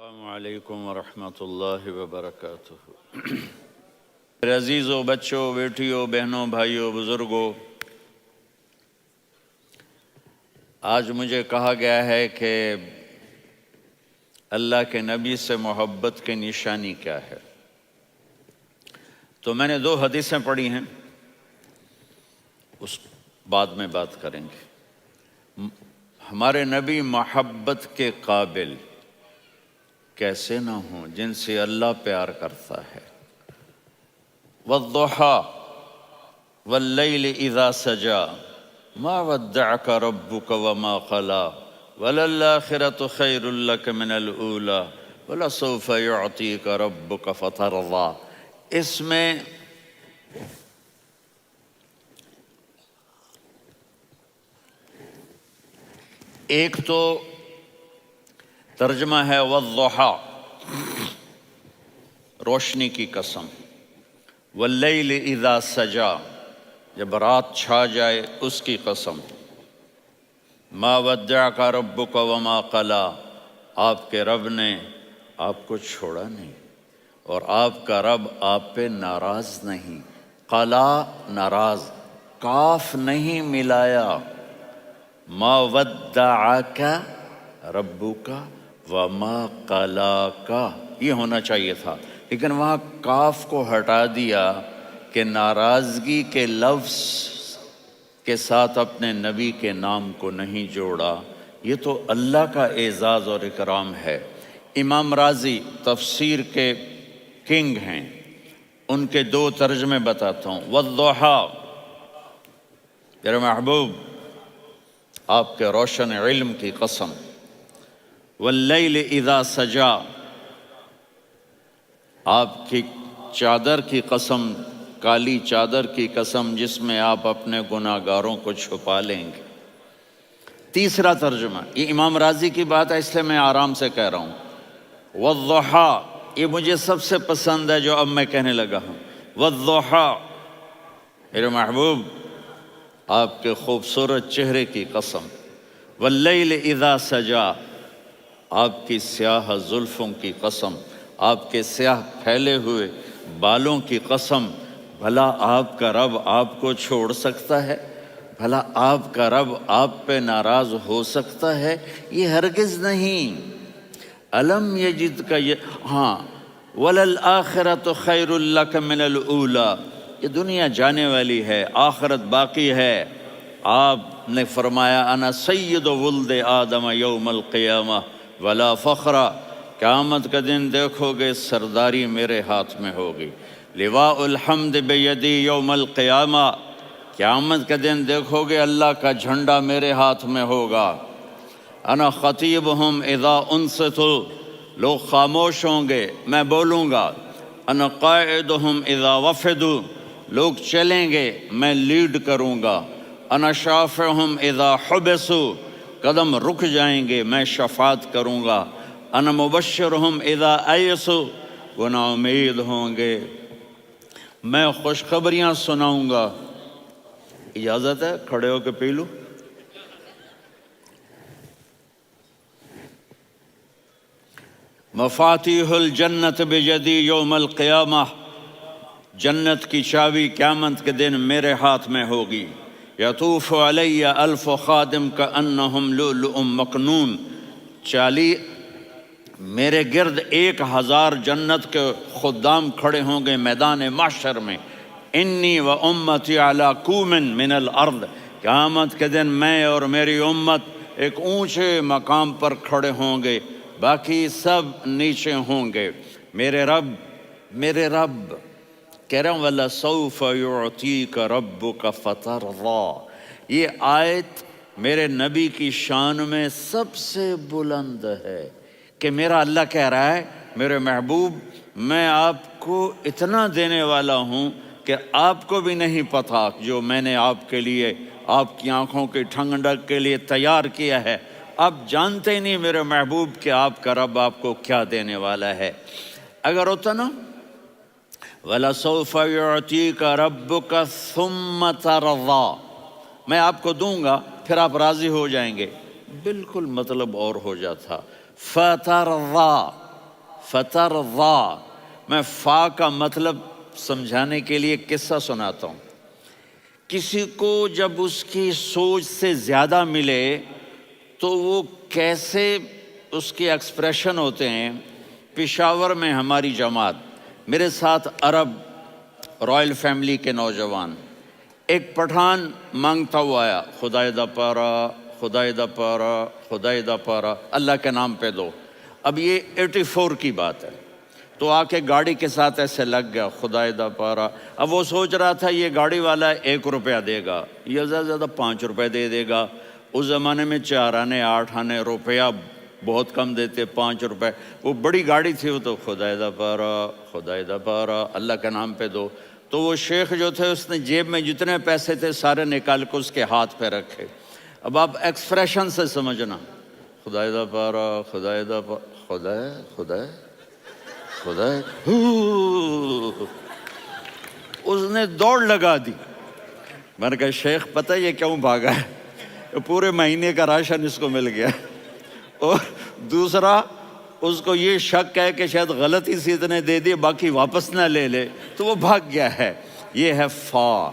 السلام علیکم ورحمۃ اللہ وبرکاتہ۔ میرے عزیزوں، بچوں، بیٹیوں، بہنوں، بھائیوں، بزرگوں، آج مجھے کہا گیا ہے کہ اللہ کے نبی سے محبت کی نشانی کیا ہے، تو میں نے 2 حدیثیں پڑھی ہیں، اس بعد میں بات کریں گے۔ ہمارے نبی محبت کے قابل کیسے نہ ہوں جن سے اللہ پیار کرتا ہے۔ وَالضُّحَىٰ وَاللَّيْلِ إِذَا سَجَىٰ مَا وَدَّعَكَ رَبُّكَ وَمَا قَلَىٰ وَلَلْآخِرَةُ خَيْرٌ لَكَ مِنَ الْأُولَىٰ وَلَسَوْفَ يُعْطِيكَ رَبُّكَ فَتَرْضَىٰ۔ اس میں ایک تو ترجمہ ہے والضحیٰ، روشنی کی قسم، واللیل اذا سجا، جب رات چھا جائے اس کی قسم، ما ودعک ربک وما قلی، آپ کے رب نے آپ کو چھوڑا نہیں اور آپ کا رب آپ پہ ناراض نہیں۔ قلا ناراض، کاف نہیں ملایا، ما ودعک ربک وما قلاک، یہ ہونا چاہیے تھا، لیکن وہاں کاف کو ہٹا دیا کہ ناراضگی کے لفظ کے ساتھ اپنے نبی کے نام کو نہیں جوڑا۔ یہ تو اللہ کا اعزاز اور اکرام ہے۔ امام راضی تفسیر کے کنگ ہیں، ان کے 2 ترجمے بتاتا ہوں۔ والضحیٰ، میرے محبوب آپ کے روشن علم کی قسم، واللیل اذا سجا، آپ کی چادر کی قسم، کالی چادر کی قسم جس میں آپ اپنے گناہ گاروں کو چھپا لیں گے۔ تیسرا ترجمہ، یہ امام راضی کی بات ہے اس لیے میں آرام سے کہہ رہا ہوں۔ والضحیٰ، یہ مجھے سب سے پسند ہے جو اب میں کہنے لگا ہوں۔ والضحیٰ، میرے محبوب آپ کے خوبصورت چہرے کی قسم، واللیل اذا سجا، آپ کی سیاہ زلفوں کی قسم، آپ کے سیاہ پھیلے ہوئے بالوں کی قسم، بھلا آپ کا رب آپ کو چھوڑ سکتا ہے؟ بھلا آپ کا رب آپ پہ ناراض ہو سکتا ہے؟ یہ ہرگز نہیں۔ الم یجد کا ہاں، وَلَلْآخِرَةُ خَيْرٌ لَكَ مِنَ الْأُولَىٰ، یہ دنیا جانے والی ہے، آخرت باقی ہے۔ آپ نے فرمایا انا سید ولد آدم یوم القیامہ ولا فخر، قیامت کا دن دیکھو گے سرداری میرے ہاتھ میں ہوگی۔ لواء الحمد بیدی یوم القیامہ، قیامت کا دن دیکھو گے اللہ کا جھنڈا میرے ہاتھ میں ہوگا۔ انا خطیبہم اذا انصتوا، لوگ خاموش ہوں گے میں بولوں گا۔ انا قائدہم اذا وفدوا، لوگ چلیں گے میں لیڈ کروں گا۔ انا شافعہم اذا حبسوا، قدم رک جائیں گے میں شفاعت کروں گا۔ انا مبشرہم اذا ایسوا، وہ نا امید ہوں گے میں خوشخبریاں سناؤں گا۔ اجازت ہے کھڑے ہو کے پی لوں؟ مفاتیح الجنت بیدی یوم القیامہ، جنت کی چابی قیامت کے دن میرے ہاتھ میں ہوگی۔ یطوف علی الف خادم کانہم لؤلؤ مکنون، میرے گرد 1000 جنت کے خدام کھڑے ہوں گے میدان محشر میں۔ انی و امتی علی کوم من الارض، قیامت کے دن میں اور میری امت ایک اونچے مقام پر کھڑے ہوں گے، باقی سب نیچے ہوں گے۔ میرے رب کہہ رہا ہوں وَلَسَوْفَ يُعْطِيكَ رَبُّكَ فَتَرْضَىٰ، یہ آیت میرے نبی کی شان میں سب سے بلند ہے کہ میرا اللہ کہہ رہا ہے میرے محبوب میں آپ کو اتنا دینے والا ہوں کہ آپ کو بھی نہیں پتا جو میں نے آپ کے لیے، آپ کی آنکھوں کی ٹھنڈک کے لیے تیار کیا ہے۔ آپ جانتے نہیں میرے محبوب کہ آپ کا رب آپ کو کیا دینے والا ہے۔ اگر ہوتا نا وَلَسَوْفَ يُعْطِيكَ رَبُّكَ ثُمَّ تَرْضَىٰ، میں آپ کو دوں گا پھر آپ راضی ہو جائیں گے، بالکل مطلب اور ہو جاتا۔ فَتَرْضَىٰ، فترضا، میں فا کا مطلب سمجھانے کے لیے قصہ سناتا ہوں۔ کسی کو جب اس کی سوچ سے زیادہ ملے تو وہ کیسے اس کے ایکسپریشن ہوتے ہیں۔ پشاور میں ہماری جماعت، میرے ساتھ عرب رائل فیملی کے نوجوان، ایک پٹھان مانگتا ہوا آیا، خدائے دا پارا، خدائے دا پارا، خدائے دا پارا، اللہ کے نام پہ دو۔ اب یہ 84 کی بات ہے، تو آ کے گاڑی کے ساتھ ایسے لگ گیا، خدائے دا پارا۔ اب وہ سوچ رہا تھا یہ گاڑی والا 1 روپیہ دے گا یا زیادہ زیادہ 5 روپے دے دے گا۔ اس زمانے میں 4 آنے 8 آنے روپیہ بہت کم دیتے، 5 روپے، وہ بڑی گاڑی تھی، وہ تو خدائے دا پارا، خدائے دا پارا، اللہ کے نام پہ دو۔ تو وہ شیخ جو تھے اس نے جیب میں جتنے پیسے تھے سارے نکال کے اس کے ہاتھ پہ رکھے۔ اب آپ ایکسپریشن سے سمجھنا، خدائے دا پارا، خدائے دا پارا، خدائے خدائے خدائے، اس نے دوڑ لگا دی۔ میں نے کہا شیخ پتہ یہ کیوں بھاگا ہے؟ پورے مہینے کا راشن اس کو مل گیا، اور دوسرا اس کو یہ شک ہے کہ شاید غلطی سے اتنے دے دیے باقی واپس نہ لے لے، تو وہ بھاگ گیا ہے۔ یہ ہے فا،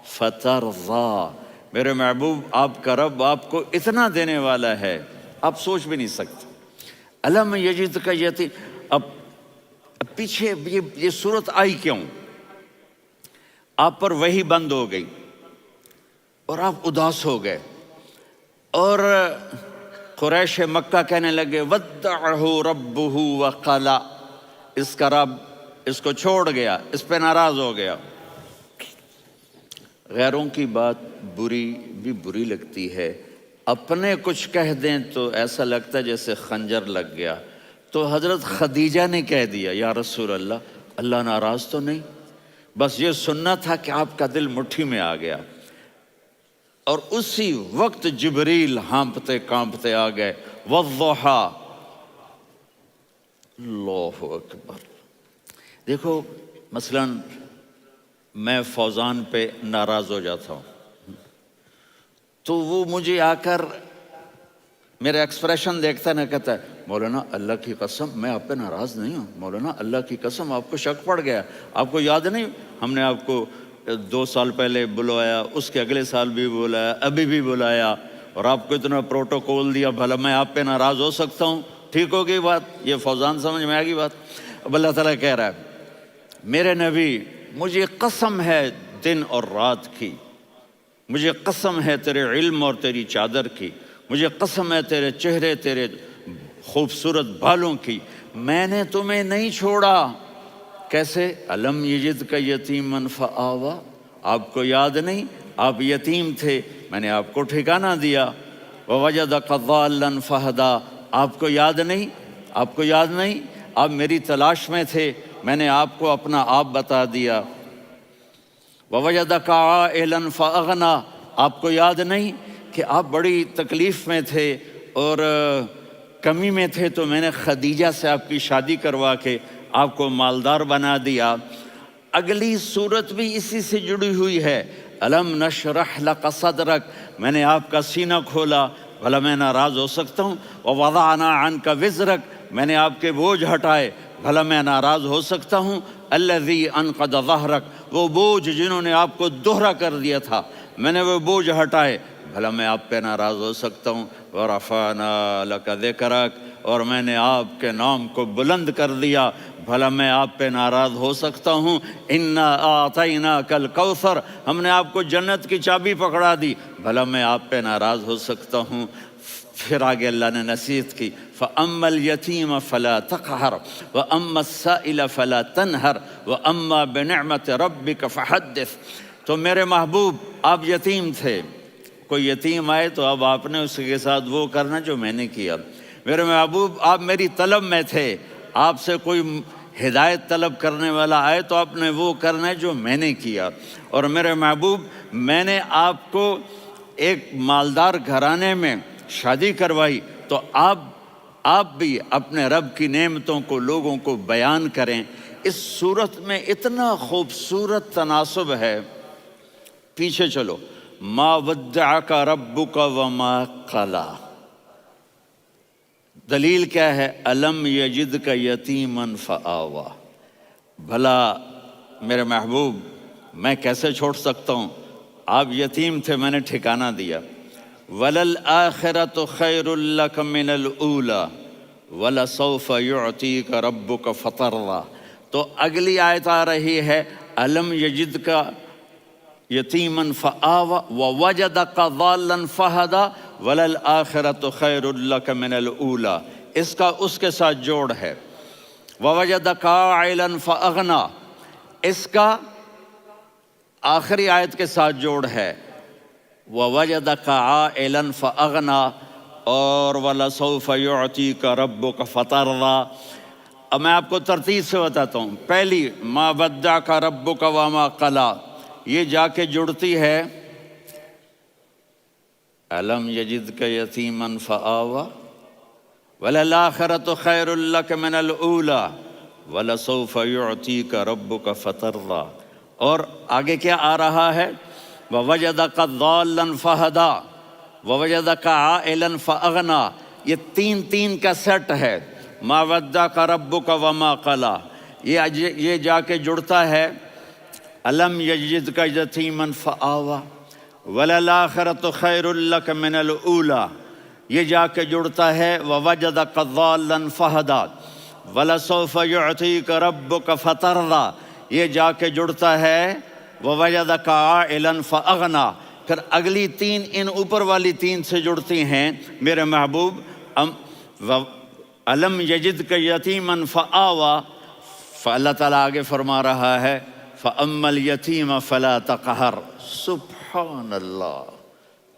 فترضا۔ میرے محبوب آپ کا رب آپ کو اتنا دینے والا ہے آپ سوچ بھی نہیں سکتے۔ الم یجدک یتیم، اب پیچھے یہ صورت آئی کیوں؟ آپ پر وحی بند ہو گئی اور آپ اداس ہو گئے، اور قریش مکہ کہنے لگے ودعہ ربہ وقلا، اس کا رب اس کو چھوڑ گیا، اس پہ ناراض ہو گیا۔ غیروں کی بات بری لگتی ہے، اپنے کچھ کہہ دیں تو ایسا لگتا ہے جیسے خنجر لگ گیا۔ تو حضرت خدیجہ نے کہہ دیا یا رسول اللہ، اللہ ناراض تو نہیں؟ بس یہ سننا تھا کہ آپ کا دل مٹھی میں آ گیا۔ اور اسی وقت جبریل ہانپتے کانپتے آ گئے، والضحیٰ، اللہ اکبر۔ دیکھو مثلا میں فوزان پہ ناراض ہو جاتا ہوں تو وہ مجھے آ کر میرا ایکسپریشن دیکھتا ہے، نہ کہتا ہے مولانا اللہ کی قسم میں آپ پہ ناراض نہیں ہوں، مولانا اللہ کی قسم آپ کو شک پڑ گیا، آپ کو یاد نہیں ہم نے آپ کو 2 سال پہلے بلوایا، اس کے اگلے سال بھی بلایا، ابھی بھی بلایا، اور آپ کو اتنا پروٹوکول دیا، بھلا میں آپ پہ ناراض ہو سکتا ہوں؟ ٹھیک ہوگی بات؟ یہ فوزان سمجھ میں آ گئی بات؟ اب اللہ تعالیٰ کہہ رہا ہے میرے نبی مجھے قسم ہے دن اور رات کی، مجھے قسم ہے تیرے علم اور تیری چادر کی، مجھے قسم ہے تیرے چہرے تیرے خوبصورت بالوں کی، میں نے تمہیں نہیں چھوڑا۔ کیسے؟ الم یجدک یتیما فآویٰ، آپ کو یاد نہیں آپ یتیم تھے، میں نے آپ کو ٹھکانہ دیا۔ ووجدک ضالا فہدیٰ، آپ کو یاد نہیں، آپ کو یاد نہیں آپ میری تلاش میں تھے، میں نے آپ کو اپنا آپ بتا دیا۔ ووجدک عائلا فاغنیٰ، آپ کو یاد نہیں کہ آپ بڑی تکلیف میں تھے اور کمی میں تھے، تو میں نے خدیجہ سے آپ کی شادی کروا کے آپ کو مالدار بنا دیا۔ اگلی صورت بھی اسی سے جڑی ہوئی ہے، الم نشرح لک صدرک، میں نے آپ کا سینہ کھولا، بھلا میں ناراض ہو سکتا ہوں؟ ووضعنا عنک وزرک، میں نے آپ کے بوجھ ہٹائے، بھلا میں ناراض ہو سکتا ہوں؟ الذی انقض ظہرک، وہ بوجھ جنہوں نے آپ کو دوہرا کر دیا تھا، میں نے وہ بوجھ ہٹائے، بھلا میں آپ پہ ناراض ہو سکتا ہوں؟ ورفعنا لک ذکرک، اور میں نے آپ کے نام کو بلند کر دیا، بھلا میں آپ پہ ناراض ہو سکتا ہوں؟ انا اعطیناک الکوثر، ہم نے آپ کو جنت کی چابی پکڑا دی، بھلا میں آپ پہ ناراض ہو سکتا ہوں؟ پھر آگے اللہ نے نصیحت کی، فَأَمَّا الْيَتِيمَ فَلَا تَقْهَرْ وَأَمَّا السَّائِلَ فَلَا تَنْهَرْ وَأَمَّا بِنِعْمَةِ رَبِّكَ فَحَدِّثْ۔ تو میرے محبوب آپ یتیم تھے، کوئی یتیم آئے تو اب آپ نے اس کے ساتھ وہ کرنا جو میں نے کیا۔ میرے محبوب آپ میری طلب میں تھے، آپ سے کوئی ہدایت طلب کرنے والا آئے تو آپ نے وہ کرنا ہے جو میں نے کیا۔ اور میرے محبوب میں نے آپ کو ایک مالدار گھرانے میں شادی کروائی، تو آپ بھی اپنے رب کی نعمتوں کو لوگوں کو بیان کریں۔ اس صورت میں اتنا خوبصورت تناسب ہے، پیچھے چلو، ما ودعک ربک وما قلی، دلیل کیا ہے؟ الم یجد کا یتیمن فآوا، بھلا میرے محبوب میں کیسے چھوڑ سکتا ہوں؟ آپ یتیم تھے، میں نے ٹھکانہ دیا۔ وَلَلْآخِرَةُ خَيْرٌ لَكَ مِنَ الْأُولَى وَلَسَوْفَ يُعْطِيكَ رَبُّكَ فَتَرْضَىٰ۔ تو اگلی آیت آ رہی ہے الم یجد کا یتیمن فآوا ووجدک ضالا فہدا وللآخرۃ خیر لک من الاولی، اس کا اس کے ساتھ جوڑ ہے۔ ووجدک عائلا فاغنی، اس کا آخری آیت کے ساتھ جوڑ ہے ووجدک عائلا فاغنی اور ولسوف یعطیک ربک فترضیٰ۔ اب میں آپ کو ترتیب سے بتاتا ہوں۔ پہلی ما ودعک ربک وما قلی، یہ جا کے جڑتی ہے الم یجدک یتیما فآوا وللآخرۃ خیر لک من الاولی ولسوف یعطیک ربک فترضیٰ۔ اور آگے کیا آ رہا ہے؟ ووجدک ضالا فہدا ووجدک عائلا فاغنی، یہ تین تین کا سیٹ ہے۔ ما ودعک ربک وما قلی، یہ جا کے جڑتا ہے الم یجدک یتیما فآوا وللآخرۃ خیر لک من الاولی، یہ جا کے جڑتا ہے ووجدک ضالا فہدا ولسوف یعطیک ربک فترضیٰ، یہ جا کے جڑتا ہے ووجدک عائلا فاغنی۔ پھر اگلی تین ان اوپر والی تین سے جڑتی ہیں میرے محبوب۔ الم یجدک یتیما فآوا، فاللہ تعالیٰ آگے فرما رہا ہے فَأَمَّا الْيَتِيمَ فَلَا تَقْهَرْ۔ سبحان اللہ،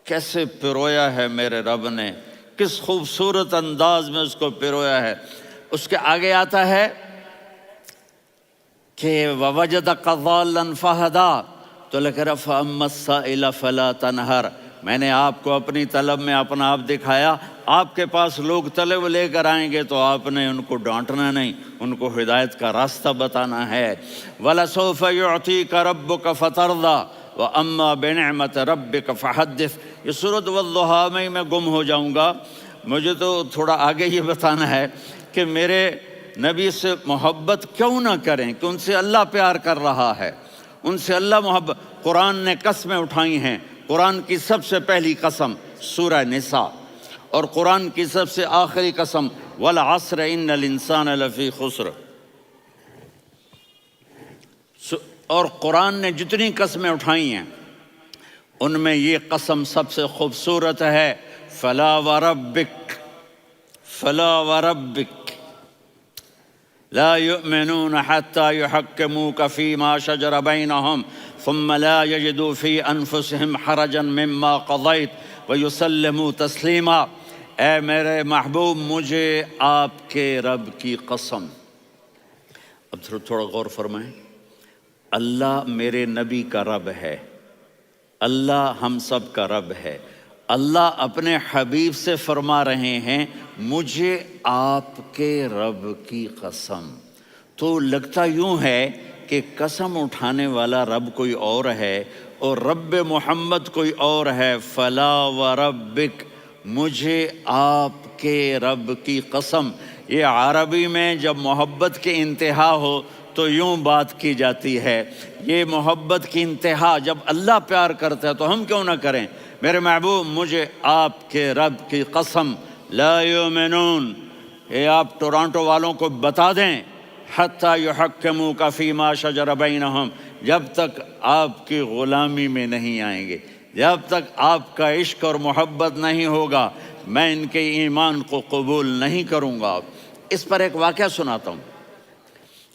کیسے پرویا ہے میرے رب نے، کس خوبصورت انداز میں اس کو پرویا ہے۔ اس کے آگے آتا ہے کہ وَوَجَدَكَ ضَالًّا فَهَدَىٰ، تو لکھ رہا فَأَمَّا السَّائِلَ فَلَا تَنْهَرْ، میں نے آپ کو اپنی طلب میں اپنا آپ دکھایا۔ آپ کے پاس لوگ طلب لے کر آئیں گے تو آپ نے ان کو ڈانٹنا نہیں، ان کو ہدایت کا راستہ بتانا ہے۔ وَلَسَوْفَ يُعْطِيكَ رَبُّكَ فَتَرْضَىٰ وَأَمَّا بِنِعْمَةِ رَبِّكَ فَحَدِّثْ۔ یہ سورۃ والضحیٰ میں گم ہو جاؤں گا، مجھے تو تھوڑا آگے یہ بتانا ہے کہ میرے نبی سے محبت کیوں نہ کریں، کہ ان سے اللہ پیار کر رہا ہے، ان سے اللہ محبت۔ قرآن نے قسمیں اٹھائی ہیں، قرآن کی سب سے پہلی قسم سورہ نساء، اور قرآن کی سب سے آخری قسم والعصر ان الانسان لفی خسر۔ اور قرآن نے جتنی قسمیں اٹھائی ہیں ان میں یہ قسم سب سے خوبصورت ہے، فلا وربک فلا وربک لا يؤمنون حتى يحكموك فيما شجر بينهم ثم لا يجدوا في انفسهم حرجا مما قضيت ويسلموا تسلیما۔ اے میرے محبوب، مجھے آپ کے رب کی قسم۔ اب تھوڑا غور فرمائیں، اللہ میرے نبی کا رب ہے، اللہ ہم سب کا رب ہے۔ اللہ اپنے حبیب سے فرما رہے ہیں مجھے آپ کے رب کی قسم۔ تو لگتا یوں ہے کہ قسم اٹھانے والا رب کوئی اور ہے اور رب محمد کوئی اور ہے۔ فلا وربک، مجھے آپ کے رب کی قسم۔ یہ عربی میں جب محبت کی انتہا ہو تو یوں بات کی جاتی ہے، یہ محبت کی انتہا جب اللہ پیار کرتا ہے تو ہم کیوں نہ کریں۔ میرے محبوب، مجھے آپ کے رب کی قسم، لا یؤمنون، یہ آپ ٹورانٹو والوں کو بتا دیں، حتی یحکموک فیما شجر بینہم، جب تک آپ کی غلامی میں نہیں آئیں گے، جب تک آپ کا عشق اور محبت نہیں ہوگا، میں ان کے ایمان کو قبول نہیں کروں گا۔ اس پر ایک واقعہ سناتا ہوں۔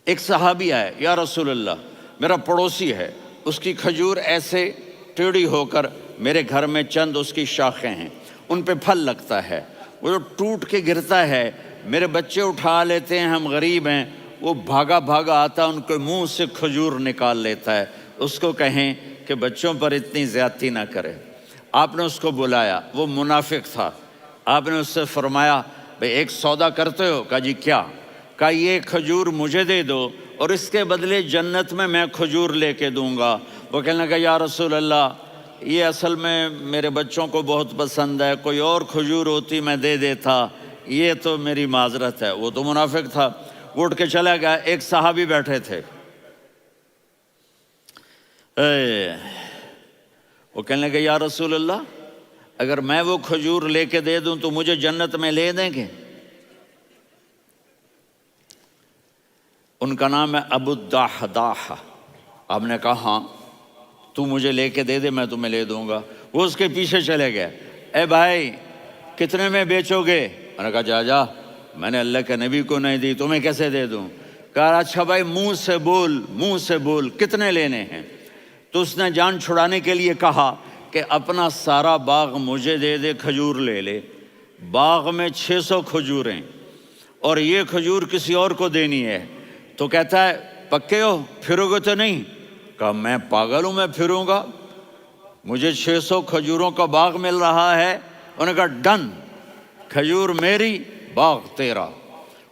ایک صحابی آئے، یا رسول اللہ، میرا پڑوسی ہے، اس کی کھجور ایسے ٹیڑھی ہو کر میرے گھر میں چند اس کی شاخیں ہیں، ان پہ پھل لگتا ہے، وہ جو ٹوٹ کے گرتا ہے، میرے بچے اٹھا لیتے ہیں، ہم غریب ہیں، وہ بھاگا بھاگا آتا ہے، ان کے منہ سے کھجور نکال لیتا ہے۔ اس کو کہیں کہ بچوں پر اتنی زیادتی نہ کرے۔ آپ نے اس کو بلایا، وہ منافق تھا، آپ نے اس سے فرمایا بھئی ایک سودا کرتے ہو؟ کہا جی کیا؟ کہا یہ کھجور مجھے دے دو اور اس کے بدلے جنت میں کھجور لے کے دوں گا۔ وہ کہنے لگا یا رسول اللہ، یہ اصل میں میرے بچوں کو بہت پسند ہے، کوئی اور کھجور ہوتی میں دے دیتا، یہ تو میری معذرت ہے۔ وہ تو منافق تھا، وہ اٹھ کے چلا گیا۔ ایک صحابی بیٹھے تھے، وہ کہنے لگے یا رسول اللہ، اگر میں وہ کھجور لے کے دے دوں تو مجھے جنت میں لے دیں گے؟ ان کا نام ہے ابو الدحداح۔ آپ نے کہا ہاں، تو مجھے لے کے دے دے، میں تمہیں لے دوں گا۔ وہ اس کے پیچھے چلے گئے، اے بھائی کتنے میں بیچو گے؟ میں نے کہا جا میں نے اللہ کے نبی کو نہیں دی، تمہیں کیسے دے دوں؟ کہا اچھا بھائی منہ سے بول کتنے لینے ہیں؟ تو اس نے جان چھڑانے کے لیے کہا کہ اپنا سارا باغ مجھے دے دے، کھجور لے لے۔ باغ میں 600 کھجوریں اور یہ کھجور کسی اور کو دینی ہے۔ تو کہتا ہے پکے ہو، پھرو گے تو نہیں؟ کہا میں پاگل ہوں، میں پھروں گا؟ مجھے 600 کھجوروں کا باغ مل رہا ہے۔ انہوں نے کہا ڈن، کھجور میری، باغ تیرا۔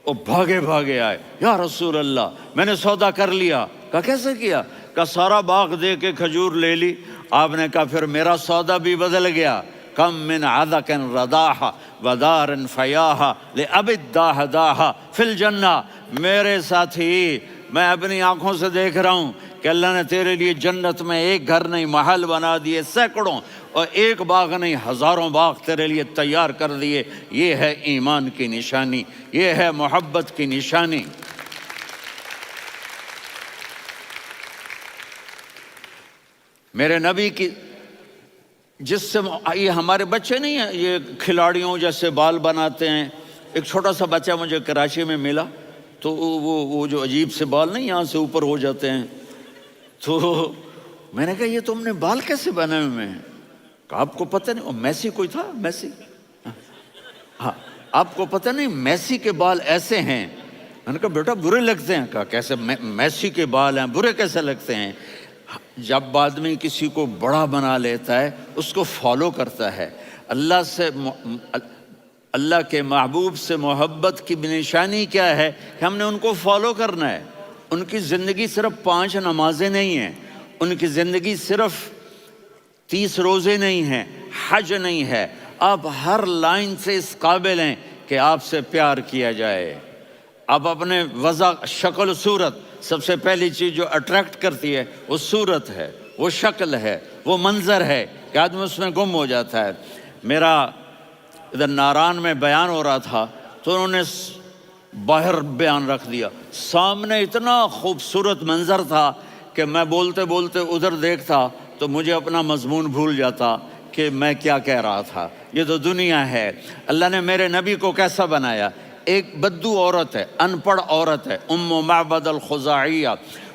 وہ بھاگے آئے، یا رسول اللہ میں نے سودا کر لیا۔ کہا کیسے کیا؟ کہا سارا باغ دے کے کھجور لے لی۔ آپ نے کہا پھر میرا سودا بھی بدل گیا۔ کم من عذق رداح ودار فیاح لأبی الدحداح فی الجنہ۔ میرے ساتھی، میں اپنی آنکھوں سے دیکھ رہا ہوں کہ اللہ نے تیرے لیے جنت میں ایک گھر نہیں محل بنا دیے، سینکڑوں، اور ایک باغ نہیں ہزاروں باغ تیرے لیے تیار کر دیے۔ یہ ہے ایمان کی نشانی، یہ ہے محبت کی نشانی۔ میرے نبی کی جس سے یہ ہمارے بچے نہیں ہیں، یہ کھلاڑیوں جیسے بال بناتے ہیں۔ ایک چھوٹا سا بچہ مجھے کراچی میں ملا، تو وہ جو عجیب سے بال نہیں یہاں سے اوپر ہو جاتے ہیں، تو میں نے کہا یہ تم نے بال کیسے بنائے ہوئے ہیں؟ کہا آپ کو پتہ نہیں؟ میسی کوئی تھا، میسی، ہاں آپ کو پتہ نہیں میسی کے بال ایسے ہیں؟ میں نے کہا بیٹا برے لگتے ہیں۔ کہا کیسے؟ میسی کے بال ہیں، برے کیسے لگتے ہیں؟ جب آدمی کسی کو بڑا بنا لیتا ہے اس کو فالو کرتا ہے۔ اللہ کے محبوب سے محبت کی نشانی کیا ہے کہ ہم نے ان کو فالو کرنا ہے۔ ان کی زندگی صرف 5 نمازیں نہیں ہیں، ان کی زندگی صرف 30 روزے نہیں ہیں، حج نہیں ہے۔ آپ ہر لائن سے اس قابل ہیں کہ آپ سے پیار کیا جائے۔ آپ اپنے وضع، شکل و صورت، سب سے پہلی چیز جو اٹریکٹ کرتی ہے وہ صورت ہے، وہ شکل ہے، وہ منظر ہے کہ آدمی اس میں گم ہو جاتا ہے۔ میرا ادھر ناران میں بیان ہو رہا تھا تو انہوں نے باہر بیان رکھ دیا، سامنے اتنا خوبصورت منظر تھا کہ میں بولتے بولتے ادھر دیکھتا تو مجھے اپنا مضمون بھول جاتا کہ میں کیا کہہ رہا تھا۔ یہ تو دنیا ہے۔ اللہ نے میرے نبی کو کیسا بنایا؟ ایک بدو عورت ہے، ان پڑھ عورت ہے، ام معبد الخزاعیہ،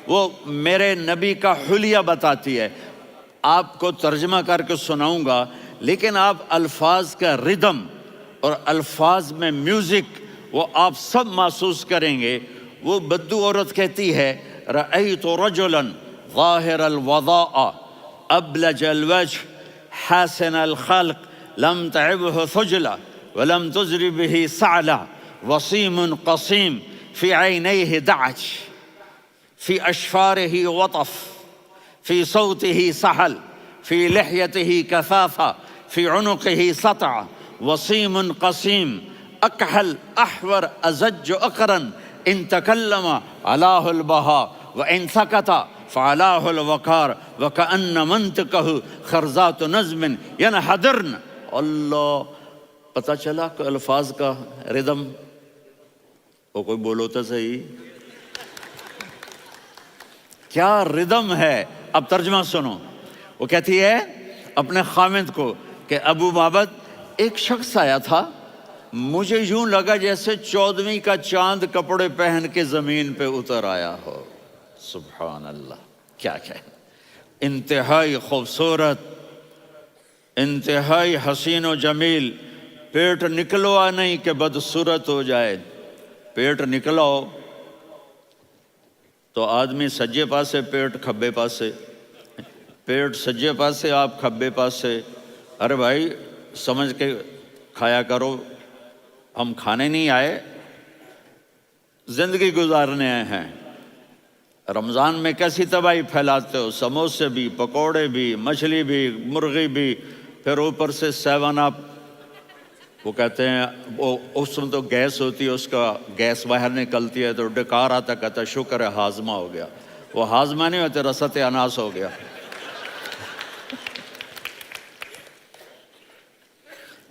وہ میرے نبی کا حلیہ بتاتی ہے۔ آپ کو ترجمہ کر کے سناؤں گا، لیکن آپ الفاظ کا ردم اور الفاظ میں میوزک وہ آپ سب محسوس کریں گے۔ وہ بدو عورت کہتی ہے رأیت رجلا ظاہر الوضاء ابلج الوجه حاسن الخلق لم تعبه ثجلة ولم تزر به سعلة وصيم قصيم في عينيه دعج في أشفاره وطف في صوته سحل في لحيته كثافة في عنقه سطع وصيم قصيم أكحل أحور أزج أقرن إن تكلم علاه البهاء وإن سكت فعلاه الوقار وكأن منطقه خرزات نظم ينحدرن۔ اللہ، پتہ چلا کہ الفاظ کا ردم، وہ کوئی بولو تو صحیح، کیا ردم ہے۔ اب ترجمہ سنو۔ وہ کہتی ہے اپنے خامد کو کہ ابو معبد، ایک شخص آیا تھا، مجھے یوں لگا جیسے 14ویں کا چاند کپڑے پہن کے زمین پہ اتر آیا ہو۔ سبحان اللہ، کیا انتہائی خوبصورت، انتہائی حسین و جمیل۔ پیٹ نکلوا نہیں کہ بدصورت ہو جائے۔ پیٹ نکلاؤ تو آدمی سجے پاسے پیٹ، کھبے پاسے پیٹ، سجے پاسے آپ، کھبے پاسے۔ ارے بھائی سمجھ کے کھایا کرو، ہم کھانے نہیں آئے، زندگی گزارنے آئے ہیں۔ رمضان میں کیسی تباہی پھیلاتے ہو، سموسے بھی، پکوڑے بھی، مچھلی بھی، مرغی بھی، پھر اوپر سے 7 اپ۔ وہ کہتے ہیں وہ اس میں تو گیس ہوتی ہے، اس کا گیس باہر نکلتی ہے تو ڈکار آتا، کہتا شکر ہے ہاضمہ ہو گیا. وہ ہاضمہ نہیں ہوتے، رسط اناس ہو گیا.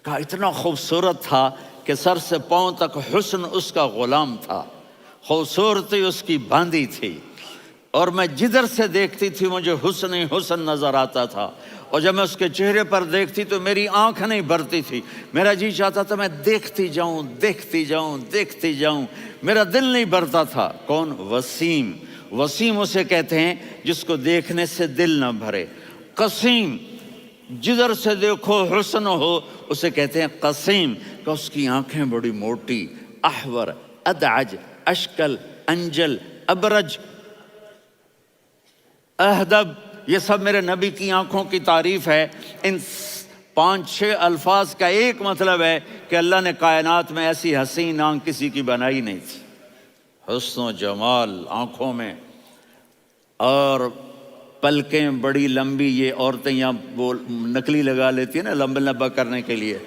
کہا اتنا خوبصورت تھا کہ سر سے پاؤں تک حسن اس کا غلام تھا، خوبصورتی اس کی باندھی تھی، اور میں جدھر سے دیکھتی تھی مجھے حسن ہی حسن نظر آتا تھا. اور جب میں اس کے چہرے پر دیکھتی تو میری آنکھ نہیں بھرتی تھی، میرا جی چاہتا تھا میں دیکھتی جاؤں دیکھتی جاؤں دیکھتی جاؤں، میرا دل نہیں بھرتا تھا. کون؟ وسیم. وسیم اسے کہتے ہیں جس کو دیکھنے سے دل نہ بھرے. قسیم، جدھر سے دیکھو حسن ہو، اسے کہتے ہیں قسیم، کہ اس کی آنکھیں بڑی موٹی، احور، ادعج، اشکل، انجل، ابرج، اہدب، یہ سب میرے نبی کی آنکھوں کی تعریف ہے. ان 5-6 الفاظ کا ایک مطلب ہے کہ اللہ نے کائنات میں ایسی حسین آنکھ کسی کی بنائی نہیں تھی. حسن و جمال آنکھوں میں، اور پلکیں بڑی لمبی. یہ عورتیں یہاں وہ نکلی لگا لیتی ہیں نا لمبا لمبا کرنے کے لیے،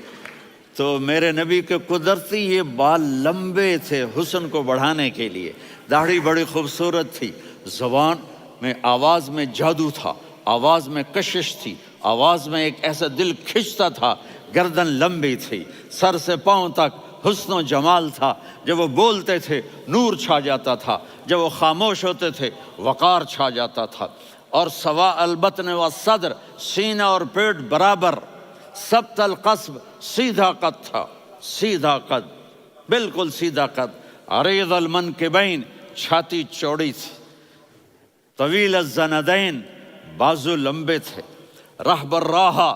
تو میرے نبی کے قدرتی یہ بال لمبے تھے حسن کو بڑھانے کے لیے. داڑھی بڑی خوبصورت تھی. زبان میں، آواز میں جادو تھا، آواز میں کشش تھی، آواز میں ایک ایسا دل کھنچتا تھا. گردن لمبی تھی، سر سے پاؤں تک حسن و جمال تھا. جب وہ بولتے تھے نور چھا جاتا تھا، جب وہ خاموش ہوتے تھے وقار چھا جاتا تھا. اور سوا البطن و صدر، سینہ اور پیٹ برابر، سبت القصب، سیدھا قد تھا، سیدھا قد، بالکل سیدھا قد. عریض المنکبین، چھاتی چوڑی تھی. طویل الزندین، بازو لمبے تھے. رحب الراحہ،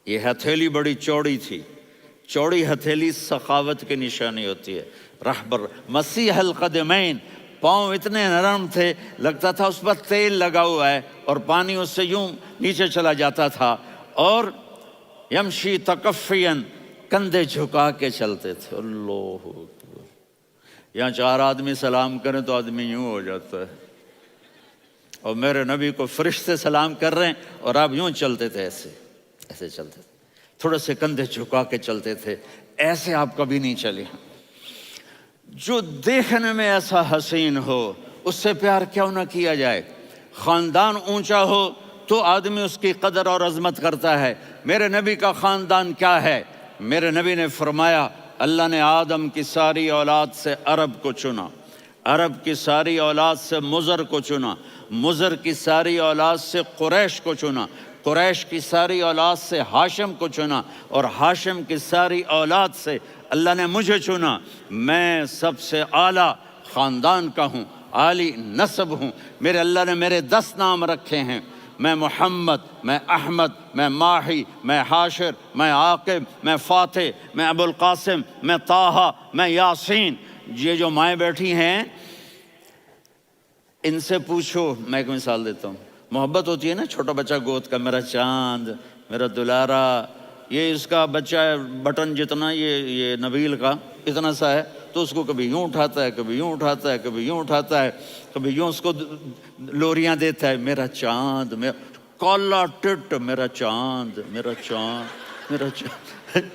یہ ہتھیلی بڑی چوڑی تھی. چوڑی ہتھیلی سخاوت کی نشانی ہوتی ہے. رحب مسیح القدمین، پاؤں اتنے نرم تھے لگتا تھا اس پر تیل لگا ہوا ہے، اور پانی اس سے یوں نیچے چلا جاتا تھا. اور یمشی تکفین، کندھے جھکا کے چلتے تھے. اللہ اکبر. یہاں 4 آدمی سلام کریں تو آدمی یوں ہو جاتا ہے، اور میرے نبی کو فرشتے سلام کر رہے ہیں اور آپ یوں چلتے تھے، ایسے ایسے چلتے تھے، تھوڑے سے کندھے جھکا کے چلتے تھے. ایسے آپ کبھی نہیں چلے. جو دیکھنے میں ایسا حسین ہو اس سے پیار کیوں نہ کیا جائے. خاندان اونچا ہو تو آدمی اس کی قدر اور عظمت کرتا ہے. میرے نبی کا خاندان کیا ہے؟ میرے نبی نے فرمایا اللہ نے آدم کی ساری اولاد سے عرب کو چنا، عرب کی ساری اولاد سے مضر کو چنا، مضر کی ساری اولاد سے قریش کو چنا، قریش کی ساری اولاد سے ہاشم کو چنا، اور ہاشم کی ساری اولاد سے اللہ نے مجھے چنا. میں سب سے اعلیٰ خاندان کا ہوں، عالی نسب ہوں. میرے اللہ نے میرے 10 نام رکھے ہیں. میں محمد، میں احمد، میں ماہی، میں حاشر، میں عاقب، میں فاتح، میں ابو القاسم، میں طٰہٰ، میں یاسین. یہ جو مائیں بیٹھی ہیں ان سے پوچھو. میں ایک مثال دیتا ہوں. محبت ہوتی ہے نا چھوٹا بچہ گود کا، میرا چاند، میرا دلارا. یہ اس کا بچہ بٹن جتنا، یہ نبیل کا اتنا سا ہے، تو اس کو کبھی یوں اٹھاتا ہے، کبھی یوں اٹھاتا ہے، کبھی یوں اٹھاتا ہے، کبھی یوں اس کو لوریاں دیتا ہے. میرا چاند، میرا کالا ٹٹ، میرا چاند، میرا چاند، میرا چاند.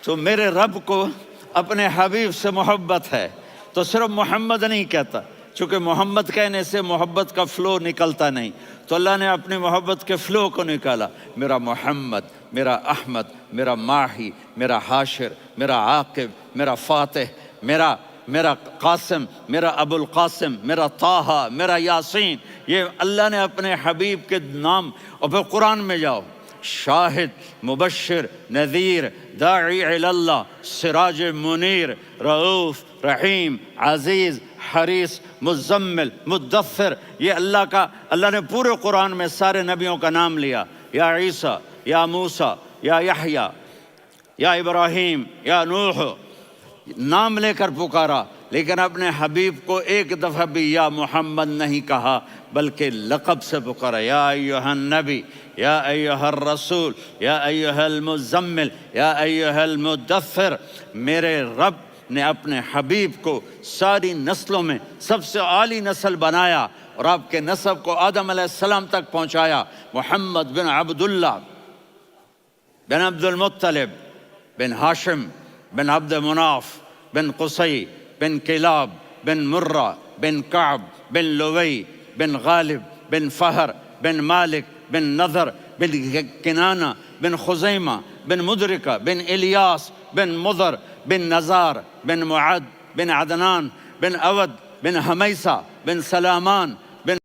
تو میرے رب کو اپنے حبیب سے محبت ہے تو صرف محمد نہیں کہتا، چونکہ محمد کہنے سے محبت کا فلو نکلتا نہیں، تو اللہ نے اپنی محبت کے فلو کو نکالا. میرا محمد، میرا احمد، میرا ماہی، میرا حاشر، میرا عاقب، میرا فاتح، میرا قاسم، میرا ابو القاسم، میرا طٰہٰ، میرا یاسین. یہ اللہ نے اپنے حبیب کے نام. اور پھر قرآن میں جاؤ، شاہد، مبشر، نذیر، داعی الی اللہ، سراج منیر، رؤوف، رحیم، عزیز، حریص، مزمل، مدثر. یہ اللہ نے پورے قرآن میں سارے نبیوں کا نام لیا. یا عیسیٰ، یا موسیٰ، یا یحییٰ، یا ابراہیم، یا نوح، نام لے کر پکارا. لیکن اپنے حبیب کو ایک دفعہ بھی یا محمد نہیں کہا بلکہ لقب سے پکارا. یا ایھا النبی، یا ایھا الرسول، یا ایھا المزمل، یا ایھا المدثر. میرے رب نے اپنے حبیب کو ساری نسلوں میں سب سے عالی نسل بنایا اور آپ کے نسب کو آدم علیہ السلام تک پہنچایا. محمد بن عبداللہ بن عبد المطلب بن ہاشم بن عبد مناف بن قصی بن کلاب بن مرہ بن کعب بن لوی بن غالب بن فہر بن مالک بن نضر بن کنانہ بن خزیمہ بن مدرکہ بن الیاس بن مضر بن نزار بن معد بن عدنان بن اود بن حمیسہ بن سلامان بن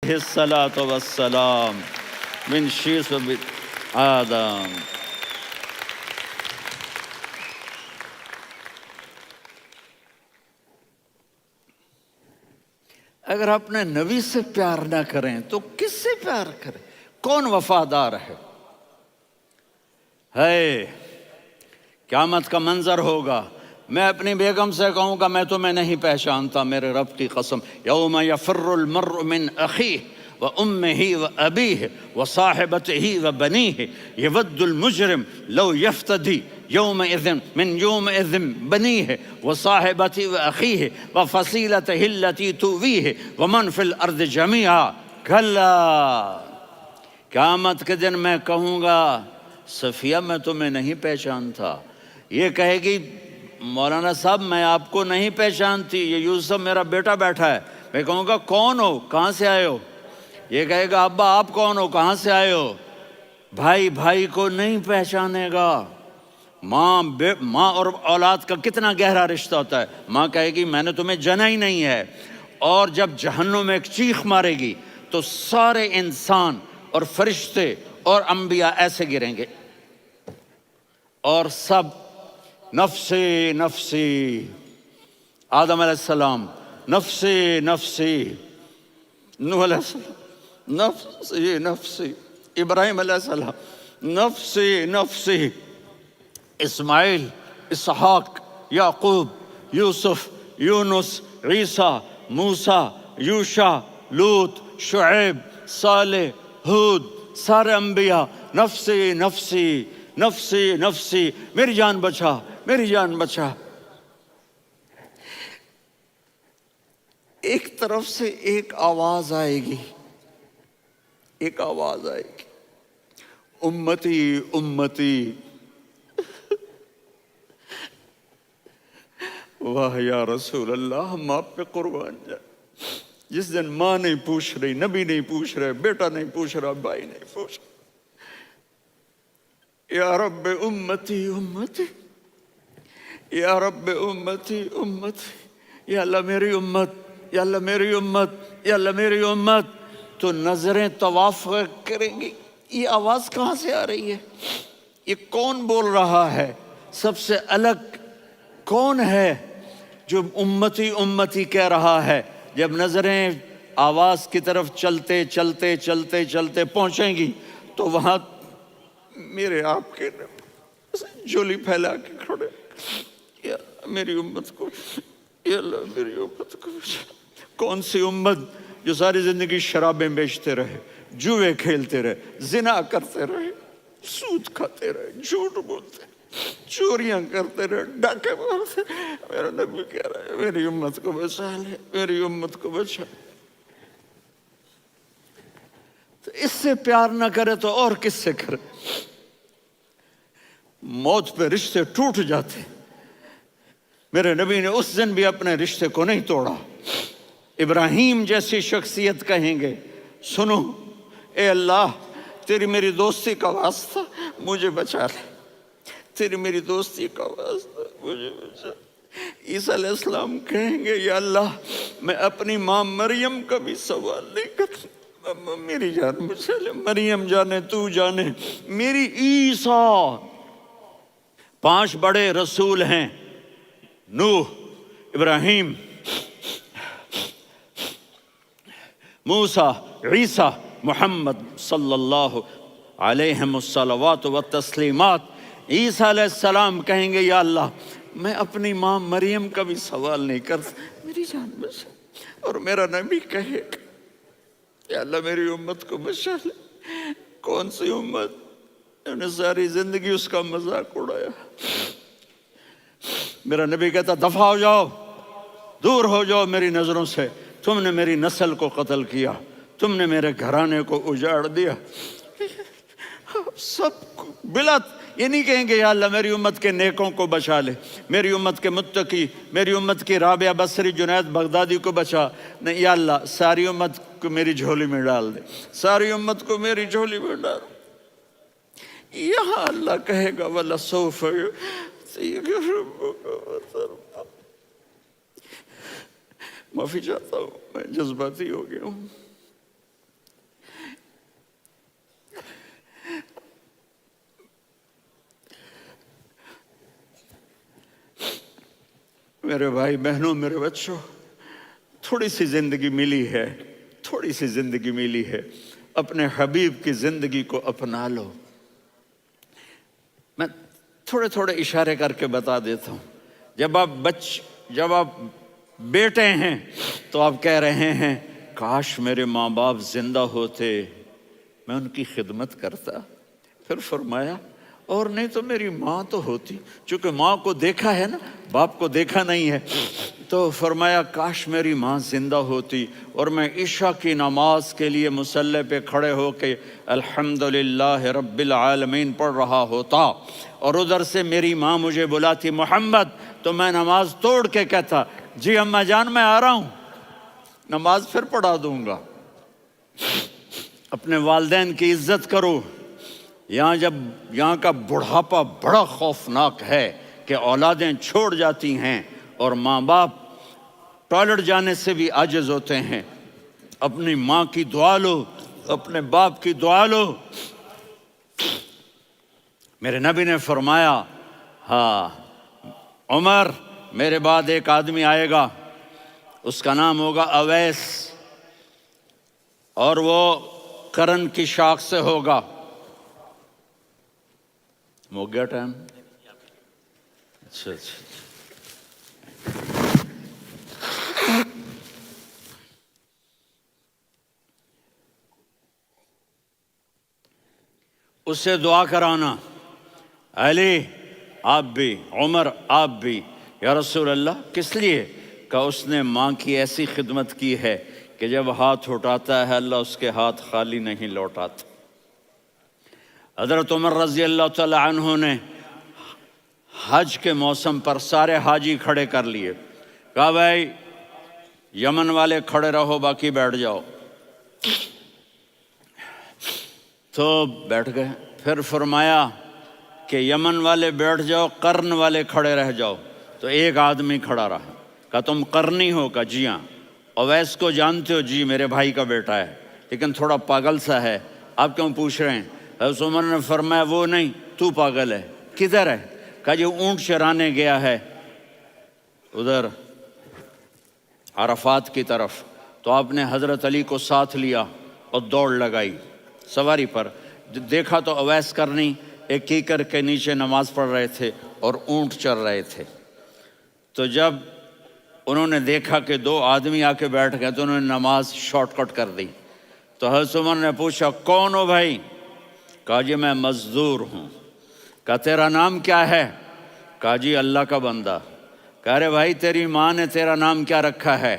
الصلاة والسلام من شیس آدم۔ اگر اپنے نبی سے پیار نہ کریں تو کس سے پیار کریں؟ کون وفادار ہے؟ قیامت کا منظر ہوگا، میں اپنی بیگم سے کہوں گا میں تمہیں نہیں پہچانتا، میرے رب کی قسم، یوم یفر المرء من اخیہ وامہ وابیہ وصاحبتہ وبنیہ یود المجرم لو یفتدی یومئذ من یومئذ بنیہ وصاحبتہ واخیہ وفصیلتہ التی تؤویہ ومن فی الارض جمیعا کلا۔ قیامت کے دن میں کہوں گا صفیہ میں تمہیں نہیں پہچانتا، یہ کہے گی مولانا صاحب میں آپ کو نہیں پہچانتی، یہ یوسف میرا بیٹا بیٹھا ہے۔ میں کہوں گا کون ہو، کہاں سے آئے ہو؟ یہ کہے گا ابا آپ کون ہو، کہاں سے آئے ہو؟ بھائی بھائی کو نہیں پہچانے گا۔ ماں اور اولاد کا کتنا گہرا رشتہ ہوتا ہے۔ ماں کہے گی میں نے تمہیں جنا ہی نہیں ہے، اور جب جہنم میں ایک چیخ مارے گی تو سارے انسان اور فرشتے اور انبیاء ایسے گریں گے، اور سب نفسی نفسی، آدم علیہ السلام نفسی نفسی، نوح علیہ السلام نفسی نفسی، ابراہیم علیہ السلام نفسی نفسی، اسماعیل، اسحاق، یعقوب، یوسف، یونس، عیسیٰ، موسیٰ، یوشع، لوط، شعیب، صالح، ہود، سارے انبیاء نفسی نفسی نفسی نفسی، میری جان بچا میری جان بچا۔ ایک طرف سے ایک آواز آئے گی، ایک آواز آئے گی، امتی امتی۔ واہ یا رسول اللہ، ہم آپ پہ قربان جائیں۔ جس دن ماں نہیں پوچھ رہی، نبی نہیں پوچھ رہے، بیٹا نہیں پوچھ رہا، بھائی نہیں پوچھ رہا، یا رب امتی امتی، یا رب امتی امتی، یا اللہ میری امت، یا اللہ میری امت، یا اللہ میری امت۔ تو نظریں طواف کریں گی، یہ آواز کہاں سے آ رہی ہے؟ یہ کون بول رہا ہے؟ سب سے الگ کون ہے جو امتی امتی کہہ رہا ہے؟ جب نظریں آواز کی طرف چلتے چلتے چلتے چلتے پہنچیں گی تو وہاں میرے آپ کے جولی پھیلا کے کھڑے، یا میری امت کو، یا اللہ میری امت کو۔ کون سی امت جو ساری زندگی شرابیں بیچتے رہے، جوئے کھیلتے رہے، زنا کرتے رہے، سود کھاتے رہے، جھوٹ بولتے، چوریاں کرتے رہے، ڈاکے مارتے۔ میرا نبی کہہ رہا ہے میری امت کو بچا لے، میری امت کو بچا۔ تو اس سے پیار نہ کرے تو اور کس سے کرے؟ موت پہ رشتے ٹوٹ جاتے، میرے نبی نے اس دن بھی اپنے رشتے کو نہیں توڑا۔ ابراہیم جیسی شخصیت کہیں گے سنو اے اللہ تیری میری دوستی کا واسطہ مجھے بچا لے، تیری میری دوستی کا واسطہ مجھے بچا۔ عیسیٰ علیہ السلام کہیں گے یا اللہ میں اپنی ماں مریم کا بھی سوال نہیں کرتا، میری جان بچا لے، مریم جانے تو جانے، میری عیسیٰ 5 بڑے رسول ہیں، نوح، ابراہیم، موسیٰ، عیسیٰ، محمد صلی اللہ علیہ الصلوات والتسلیمات۔ عیسیٰ علیہ السلام کہیں گے یا اللہ میں اپنی ماں مریم کا بھی سوال نہیں کرتا، میری جان بچا۔ اور میرا نبی کہے یا اللہ میری امت کو بچا لے۔ کون سی امت؟ انہوں نے ساری زندگی اس کا مذاق اڑایا۔ میرا نبی کہتا دفع ہو جاؤ، دور ہو جاؤ میری نظروں سے، تم نے میری نسل کو قتل کیا، تم نے میرے گھرانے کو اجاڑ دیا۔ سب بلا یہ نہیں کہیں گے یا اللہ میری امت کے نیکوں کو بچا لے، میری امت کے متقی، میری امت کی رابعہ بصری، جنید بغدادی کو بچا، نہیں یا اللہ ساری امت کو میری جھولی میں ڈال دے، ساری امت کو میری جھولی میں ڈال۔ یہاں اللہ کہے گا وَلَسَوْفَ يُعْطِيكَ رَبُّكَ فَتَرْضَىٰ۔ معافی چاہتا ہوں، میں جذباتی ہو گیا ہوں۔ میرے بھائی بہنوں، میرے بچوں، تھوڑی سی زندگی ملی ہے، تھوڑی سی زندگی ملی ہے، اپنے حبیب کی زندگی کو اپنا لو۔ میں تھوڑے تھوڑے اشارے کر کے بتا دیتا ہوں۔ جب آپ بیٹے ہیں تو آپ کہہ رہے ہیں کاش میرے ماں باپ زندہ ہوتے، میں ان کی خدمت کرتا۔ پھر فرمایا اور نہیں تو میری ماں تو ہوتی، چونکہ ماں کو دیکھا ہے نا، باپ کو دیکھا نہیں ہے، تو فرمایا کاش میری ماں زندہ ہوتی اور میں عشاء کی نماز کے لیے مصلی پہ کھڑے ہو کے الحمدللہ رب العالمین پڑھ رہا ہوتا، اور ادھر سے میری ماں مجھے بلاتی محمد، تو میں نماز توڑ کے کہتا جی اماں جان میں آ رہا ہوں، نماز پھر پڑھا دوں گا۔ اپنے والدین کی عزت کرو۔ یہاں کا بڑھاپا بڑا خوفناک ہے کہ اولادیں چھوڑ جاتی ہیں اور ماں باپ ٹوائلٹ جانے سے بھی عاجز ہوتے ہیں۔ اپنی ماں کی دعا لو، اپنے باپ کی دعا لو۔ میرے نبی نے فرمایا ہاں عمر میرے بعد ایک آدمی آئے گا، اس کا نام ہوگا اویس، اور وہ قرن کی شاخ سے ہوگا۔ ہو گیا ٹائم؟ اچھا اس سے دعا کرانا، علی آپ بھی، عمر آپ بھی، یا رسول اللہ کس لیے؟ کہ اس نے ماں کی ایسی خدمت کی ہے کہ جب ہاتھ اٹھاتا ہے اللہ اس کے ہاتھ خالی نہیں لوٹاتا۔ حضرت عمر رضی اللہ تعالی عنہ نے حج کے موسم پر سارے حاجی کھڑے کر لیے، کہا بھائی یمن والے کھڑے رہو باقی بیٹھ جاؤ، تو بیٹھ گئے۔ پھر فرمایا کہ یمن والے بیٹھ جاؤ، قرن والے کھڑے رہ جاؤ، تو ایک آدمی کھڑا رہا۔ کہا تم قرنی ہو؟ کہا جی ہاں۔ اویس کو جانتے ہو؟ جی میرے بھائی کا بیٹا ہے لیکن تھوڑا پاگل سا ہے، آپ کیوں پوچھ رہے ہیں؟ حضرت عمر نے فرمایا وہ نہیں، تو پاگل ہے۔ کدھر ہے؟ کہا جی اونٹ چرانے گیا ہے ادھر عرفات کی طرف۔ تو آپ نے حضرت علی کو ساتھ لیا اور دوڑ لگائی سواری پر۔ دیکھا تو اویس کرنی ایک کیکر کے نیچے نماز پڑھ رہے تھے اور اونٹ چر رہے تھے۔ تو جب انہوں نے دیکھا کہ 2 آدمی آ کے بیٹھ گئے تو انہوں نے نماز شارٹ کٹ کر دی۔ تو حضرت عمر نے پوچھا کون ہو بھائی؟ کہا جی میں مزدور ہوں۔ کہا تیرا نام کیا ہے؟ کہا جی اللہ کا بندہ۔ کہا رے بھائی تیری ماں نے تیرا نام کیا رکھا ہے؟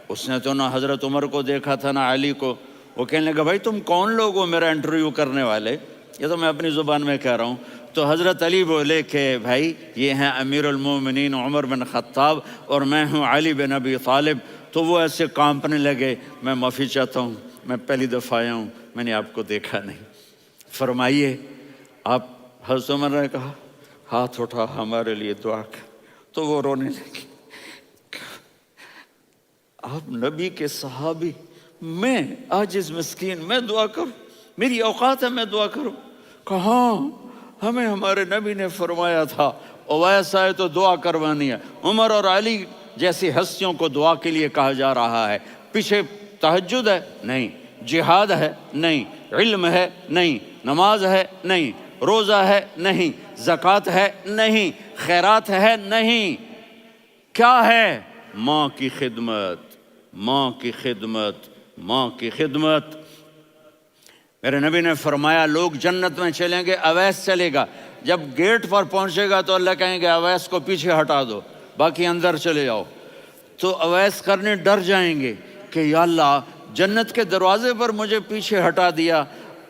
اس نے تو نہ حضرت عمر کو دیکھا تھا نہ علی کو۔ وہ کہنے لگا بھائی تم کون لوگ ہو میرا انٹرویو کرنے والے؟ یہ تو میں اپنی زبان میں کہہ رہا ہوں۔ تو حضرت علی بولے کہ بھائی یہ ہیں امیر المومنین عمر بن خطاب اور میں ہوں علی بن ابی طالب۔ تو وہ ایسے کانپنے لگے، میں معافی چاہتا ہوں، میں پہلی دفعہ آیا ہوں، میں نے آپ کو دیکھا نہیں، فرمائیے آپ۔ حضرت عمر نے کہا ہاتھ اٹھا ہمارے لیے دعا کر۔ تو وہ رونے لگی۔ آپ نبی کے صحابی، میں عاجز مسکین، میں دعا کروں؟ میری اوقات ہے میں دعا کروں؟ کہاں، ہمیں ہمارے نبی نے فرمایا تھا اویس آئے تو دعا کروانی ہے، عمر اور علی جیسی ہستیوں کو دعا کے لیے کہا جا رہا ہے۔ پیچھے تہجد ہے؟ نہیں۔ جہاد ہے؟ نہیں۔ علم ہے؟ نہیں۔ نماز ہے؟ نہیں۔ روزہ ہے؟ نہیں۔ زکوٰۃ ہے؟ نہیں۔ خیرات ہے؟ نہیں۔ کیا ہے؟ ماں کی خدمت، ماں کی خدمت، ماں کی خدمت۔ میرے نبی نے فرمایا لوگ جنت میں چلیں گے، اویس چلے گا، جب گیٹ پر پہنچے گا تو اللہ کہیں گے اویس کو پیچھے ہٹا دو، باقی اندر چلے جاؤ۔ تو اویس کرنے ڈر جائیں گے کہ یا اللہ جنت کے دروازے پر مجھے پیچھے ہٹا دیا،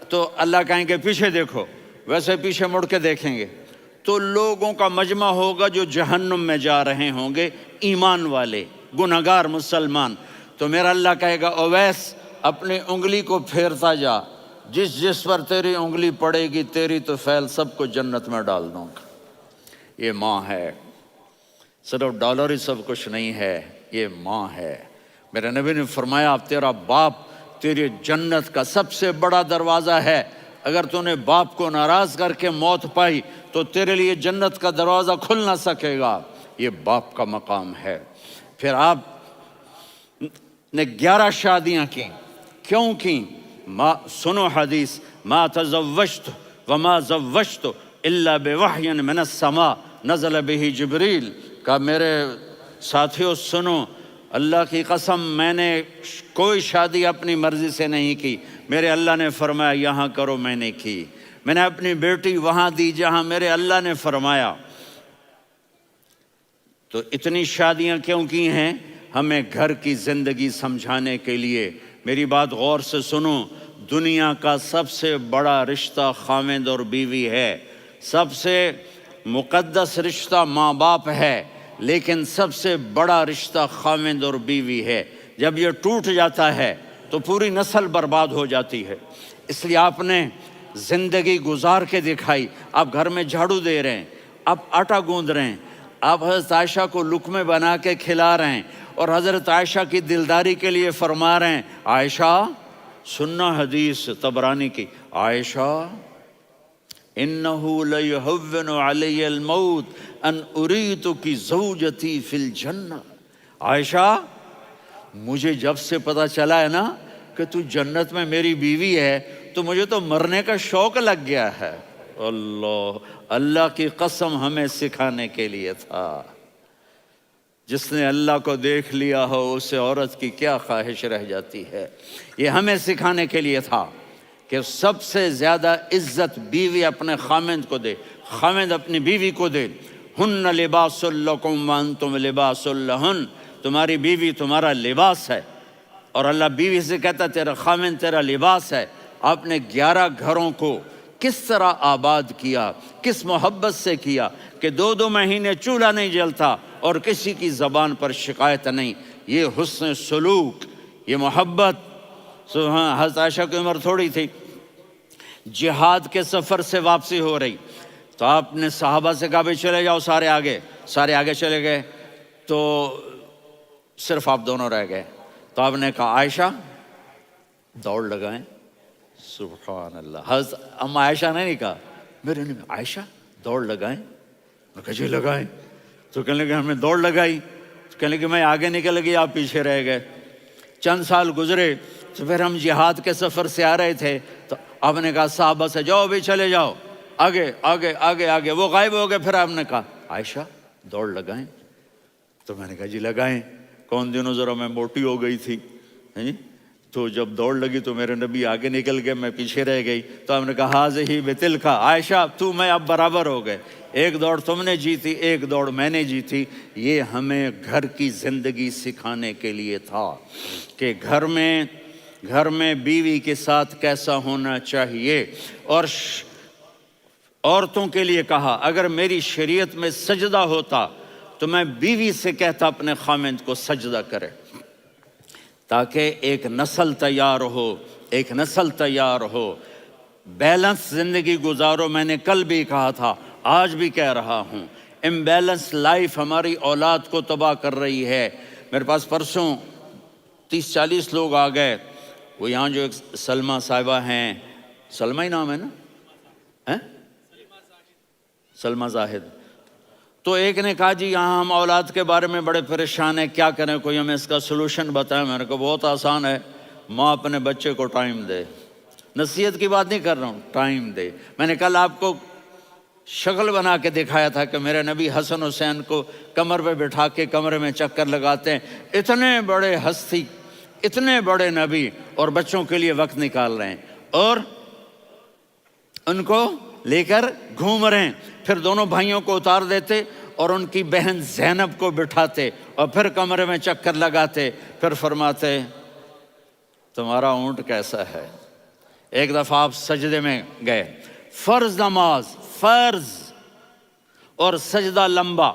تو اللہ کہیں گے پیچھے دیکھو، ویسے پیچھے مڑ کے دیکھیں گے تو لوگوں کا مجمع ہوگا جو جہنم میں جا رہے ہوں گے، ایمان والے، گنہگار مسلمان۔ تو میرا اللہ کہے گا اویس اپنی انگلی کو پھیرتا جا، جس جس پر تیری انگلی پڑے گی تیری تو فیل سب کو جنت میں ڈال دوں گا۔ یہ ماں ہے، صرف ڈالر ہی سب کچھ نہیں ہے، یہ ماں ہے۔ میرے نبی نے فرمایا تیرا باپ تیری جنت کا سب سے بڑا دروازہ ہے، اگر تو نے باپ کو ناراض کر کے موت پائی تو تیرے لیے جنت کا دروازہ کھل نہ سکے گا۔ یہ باپ کا مقام ہے۔ پھر آپ نے 11 شادیاں کی، کیوں کی؟ سنو حدیث، ما تزوجت وما زوجت الا بوحی من السماء نزل به جبریل۔ کہا میرے ساتھیوں سنو، اللہ کی قسم میں نے کوئی شادی اپنی مرضی سے نہیں کی، میرے اللہ نے فرمایا یہاں کرو، میں نے کی۔ میں نے اپنی بیٹی وہاں دی جہاں میرے اللہ نے فرمایا۔ تو اتنی شادیاں کیوں کی ہیں؟ ہمیں گھر کی زندگی سمجھانے کے لیے۔ میری بات غور سے سنو، دنیا کا سب سے بڑا رشتہ خاوند اور بیوی ہے، سب سے مقدس رشتہ ماں باپ ہے، لیکن سب سے بڑا رشتہ خاوند اور بیوی ہے۔ جب یہ ٹوٹ جاتا ہے تو پوری نسل برباد ہو جاتی ہے۔ اس لیے آپ نے زندگی گزار کے دکھائی۔ آپ گھر میں جھاڑو دے رہے ہیں، آپ آٹا گوندھ رہے ہیں، آپ حضرت عائشہ کو لقمے بنا کے کھلا رہے ہیں، اور حضرت عائشہ کی دلداری کے لیے فرما رہے ہیں عائشہ، سننا حدیث طبرانی کی، عائشہ انہو لیہون علی الموت ان اریتک زوجتی فی الجنہ۔ عائشہ مجھے جب سے پتا چلا ہے نا کہ تو جنت میں میری بیوی ہے تو مجھے تو مرنے کا شوق لگ گیا ہے۔ اللہ کی قسم ہمیں سکھانے کے لیے تھا۔ جس نے اللہ کو دیکھ لیا ہو اسے عورت کی کیا خواہش رہ جاتی ہے۔ یہ ہمیں سکھانے کے لیے تھا کہ سب سے زیادہ عزت بیوی اپنے خاوند کو دے، خاوند اپنی بیوی کو دے۔ ہن لباس لکم وانتم لباس لہن، تمہاری بیوی تمہارا لباس ہے، اور اللہ بیوی سے کہتا تیرا خاوند تیرا لباس ہے۔ آپ نے 11 گھروں کو کس طرح آباد کیا، کس محبت سے کیا کہ 2 مہینے چولہا نہیں جلتا اور کسی کی زبان پر شکایت نہیں۔ یہ حسن سلوک، یہ محبت۔ حضرت عائشہ کی عمر تھوڑی تھی، جہاد کے سفر سے واپسی ہو رہی، تو آپ نے صحابہ سے کہا بھائی چلے جاؤ سارے آگے چلے گئے، تو صرف آپ دونوں رہ گئے۔ تو آپ نے کہا عائشہ دوڑ لگائیں۔ سبحان اللہ، حضرت اما عائشہ نے نہیں کہا، میرے نے عائشہ دوڑ لگائیں، میں کہا جی لگائیں۔ تو کہنے لگے ہم نے دوڑ لگائی، تو کہنے لگے میں آگے نکل گئی آپ پیچھے رہ گئے۔ چند سال گزرے تو پھر ہم جہاد کے سفر سے آ رہے تھے، تو آپ نے کہا صحابہ سے جاؤ بھی چلے جاؤ آگے آگے آگے آگے، وہ غائب ہو گئے۔ پھر آپ نے کہا عائشہ دوڑ لگائیں، تو میں نے کہا جی لگائیں۔ کون دنوں ذرا میں موٹی ہو گئی تھی، تو جب دوڑ لگی تو میرے نبی آگے نکل گئے، میں پیچھے رہ گئی۔ تو ہم نے کہا ہاذہ بتلک، عائشہ تو میں اب برابر ہو گئے، ایک دوڑ تم نے جیتی ایک دوڑ میں نے جیتی۔ یہ ہمیں گھر کی زندگی سکھانے کے لیے تھا کہ گھر میں بیوی کے ساتھ کیسا ہونا چاہیے۔ اور عورتوں کے لیے کہا اگر میری شریعت میں سجدہ ہوتا تو میں بیوی سے کہتا اپنے خاوند کو سجدہ کرے، تاکہ ایک نسل تیار ہو، بیلنس زندگی گزارو۔ میں نے کل بھی کہا تھا، آج بھی کہہ رہا ہوں، امبیلنس لائف ہماری اولاد کو تباہ کر رہی ہے۔ میرے پاس پرسوں 30-40 لوگ آ گئے، وہ یہاں جو ایک سلمہ صاحبہ ہیں، سلمہ ہی نام ہے نا، سلمہ زاہد، تو ایک نے کہا جی یہاں ہم اولاد کے بارے میں بڑے پریشان ہیں، کیا کریں، کوئی ہمیں اس کا سلوشن بتائیں۔ میں نے کہا بہت آسان ہے، ماں اپنے بچے کو ٹائم دے۔ نصیحت کی بات نہیں کر رہا ہوں، ٹائم دے۔ میں نے کل آپ کو شکل بنا کے دکھایا تھا کہ میرے نبی حسن حسین کو کمر پہ بٹھا کے کمرے میں چکر لگاتے ہیں۔ اتنے بڑے ہستی، اتنے بڑے نبی، اور بچوں کے لیے وقت نکال رہے ہیں اور ان کو لے کر گھوم رہے ہیں۔ پھر دونوں بھائیوں کو اتار دیتے اور ان کی بہن زینب کو بٹھاتے اور پھر کمرے میں چکر لگاتے، پھر فرماتے تمہارا اونٹ کیسا ہے۔ ایک دفعہ آپ سجدے میں گئے، فرض نماز، فرض، اور سجدہ لمبا،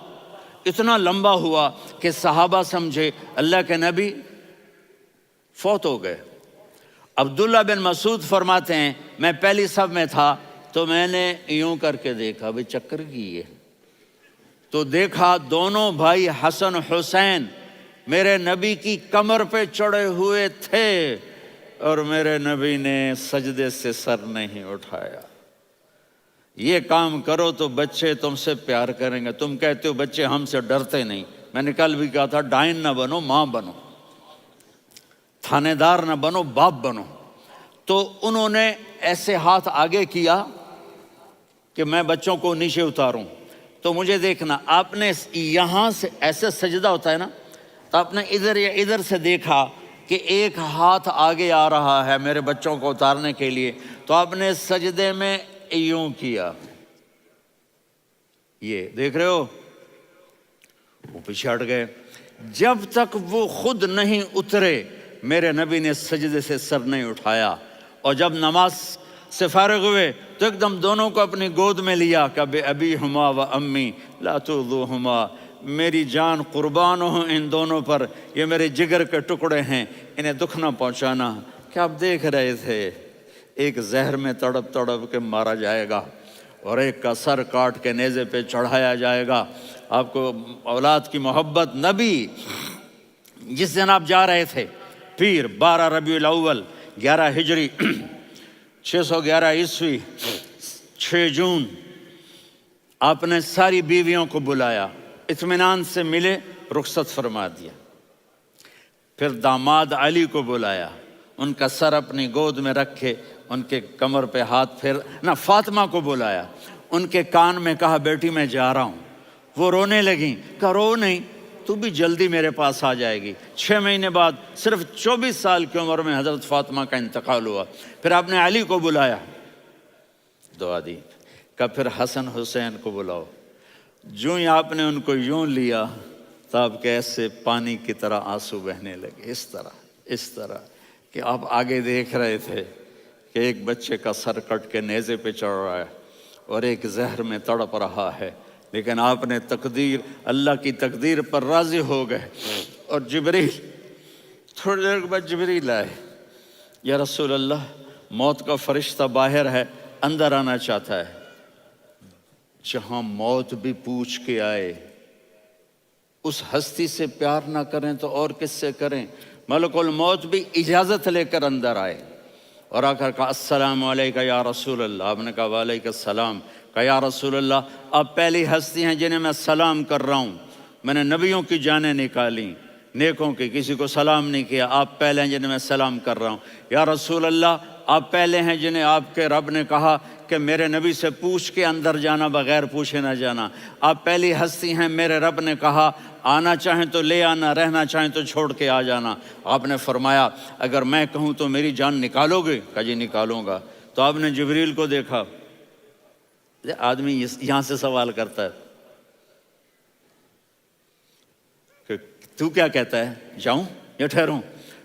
اتنا لمبا ہوا کہ صحابہ سمجھے اللہ کے نبی فوت ہو گئے۔ عبداللہ بن مسعود فرماتے ہیں میں پہلی صف میں تھا تو میں نے یوں کر کے دیکھا، بھئی چکر کی ہے، تو دیکھا دونوں بھائی حسن حسین میرے نبی کی کمر پہ چڑھے ہوئے تھے اور میرے نبی نے سجدے سے سر نہیں اٹھایا۔ یہ کام کرو تو بچے تم سے پیار کریں گے۔ تم کہتے ہو بچے ہم سے ڈرتے نہیں، میں نے کل بھی کہا تھا ڈائن نہ بنو، ماں بنو، تھانے دار نہ بنو، باپ بنو۔ تو انہوں نے ایسے ہاتھ آگے کیا کہ میں بچوں کو نیچے اتاروں، تو مجھے دیکھنا، آپ نے یہاں سے ایسے سجدہ ہوتا ہے نا، تو آپ نے ادھر یا ادھر سے دیکھا کہ ایک ہاتھ آگے آ رہا ہے میرے بچوں کو اتارنے کے لیے، تو آپ نے سجدے میں یوں کیا، یہ دیکھ رہے ہو، وہ پیچھے ہٹ گئے۔ جب تک وہ خود نہیں اترے میرے نبی نے سجدے سے سر نہیں اٹھایا، اور جب نماز سے فارغ ہوئے تو ایک دم دونوں کو اپنی گود میں لیا کہ بے ابی ہما و امی لا تؤذوہما، میری جان قربان ہو ان دونوں پر، یہ میرے جگر کے ٹکڑے ہیں، انہیں دکھ نہ پہنچانا۔ کیا آپ دیکھ رہے تھے ایک زہر میں تڑپ تڑپ کے مارا جائے گا اور ایک کا سر کاٹ کے نیزے پہ چڑھایا جائے گا۔ آپ کو اولاد کی محبت، نبی جس دن آپ جا رہے تھے پیر 12 ربیع الاول 11 ہجری 611 عیسوی 6 جون، آپ نے ساری بیویوں کو بلایا، اطمینان سے ملے، رخصت فرما دیا۔ پھر داماد علی کو بلایا، ان کا سر اپنی گود میں رکھے، ان کے کمر پہ ہاتھ پھیر نہ، فاطمہ کو بلایا، ان کے کان میں کہا بیٹی میں جا رہا ہوں۔ وہ رونے لگیں، کہا رو نہیں، تو بھی جلدی میرے پاس آ جائے گی۔ 6 مہینے بعد صرف 24 سال کی عمر میں حضرت فاطمہ کا انتقال ہوا۔ پھر آپ نے علی کو بلایا، دعا دی، کہا پھر حسن حسین کو بلاؤ۔ جو ہی آپ نے ان کو یوں لیا تو آپ کے ایسے پانی کی طرح آنسو بہنے لگے، اس طرح کہ آپ آگے دیکھ رہے تھے کہ ایک بچے کا سر کٹ کے نیزے پہ چڑھ رہا ہے اور ایک زہر میں تڑپ رہا ہے، لیکن آپ نے تقدیر، اللہ کی تقدیر پر راضی ہو گئے۔ اور جبریل، تھوڑی دیر کے بعد جبریل آئے، یا رسول اللہ موت کا فرشتہ باہر ہے، اندر آنا چاہتا ہے۔ جہاں موت بھی پوچھ کے آئے، اس ہستی سے پیار نہ کریں تو اور کس سے کریں؟ ملک الموت بھی اجازت لے کر اندر آئے اور آ کر کہا السلام علیکہ یا رسول اللہ۔ آپ نے کہا وعلیکم السلام۔ کہا یا رسول اللہ آپ پہلی ہستی ہیں جنہیں میں سلام کر رہا ہوں، میں نے نبیوں کی جانیں نکالیں، نیکوں کی، کسی کو سلام نہیں کیا، آپ پہلے ہیں جنہیں میں سلام کر رہا ہوں۔ یا رسول اللہ آپ پہلے ہیں جنہیں آپ کے رب نے کہا کہ میرے نبی سے پوچھ کے اندر جانا، بغیر پوچھے نہ جانا۔ آپ پہلی ہستی ہیں، میرے رب نے کہا آنا چاہیں تو لے آنا، رہنا چاہیں تو چھوڑ کے آ جانا۔ آپ نے فرمایا اگر میں کہوں تو میری جان نکالو گے؟ کہا جی نکالوں گا۔ تو آپ نے جبریل کو دیکھا، آدمی یہاں سے سوال کرتا ہے کہ تو کیا کہتا ہے، جاؤں یا ٹھہروں؟